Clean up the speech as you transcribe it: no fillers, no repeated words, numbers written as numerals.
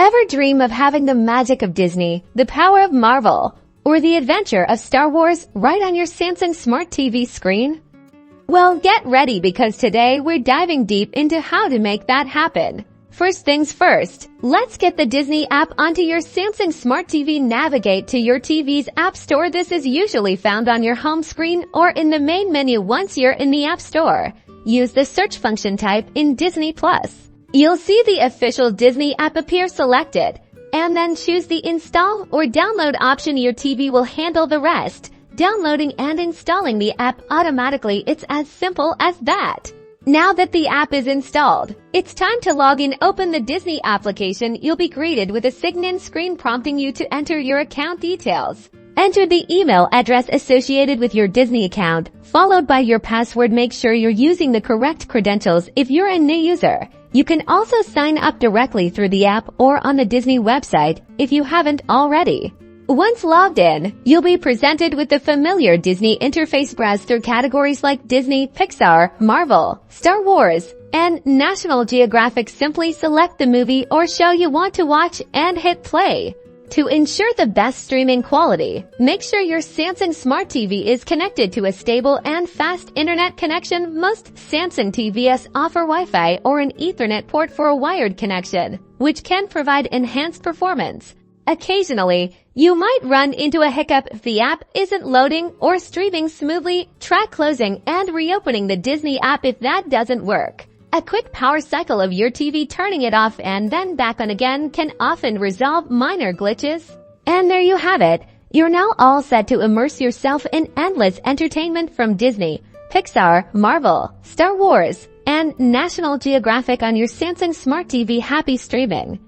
Ever dream of having the magic of Disney, the power of Marvel, or the adventure of Star Wars right on your Samsung Smart TV screen? Well, get ready because today we're diving deep into how to make that happen. First things first, let's get the Disney app onto your Samsung Smart TV. Navigate to your TV's App Store. This is usually found on your home screen or in the main menu once you're in the App Store. Use the search function type in Disney+. You'll see the official Disney app appear selected, and then choose the install or download option. Your TV will handle the rest, downloading and installing the app automatically. It's as simple as that. Now that the app is installed, it's time to log in. Open the Disney application. You'll be greeted with a sign-in screen prompting you to enter your account details. Enter the email address associated with your Disney account, followed by your password. Make sure you're using the correct credentials if you're a new user. You can also sign up directly through the app or on the Disney website if you haven't already. Once logged in, you'll be presented with the familiar Disney interface. Browse through categories like Disney, Pixar, Marvel, Star Wars, and National Geographic. Simply select the movie or show you want to watch and hit play. To ensure the best streaming quality, make sure your Samsung Smart TV is connected to a stable and fast internet connection. Most Samsung TVs offer Wi-Fi or an Ethernet port for a wired connection, which can provide enhanced performance. Occasionally, you might run into a hiccup if the app isn't loading or streaming smoothly. Try closing and reopening the Disney app if that doesn't work. A quick power cycle of your TV, turning it off and then back on again, can often resolve minor glitches. And there you have it. You're now all set to immerse yourself in endless entertainment from Disney, Pixar, Marvel, Star Wars, and National Geographic on your Samsung Smart TV. Happy streaming!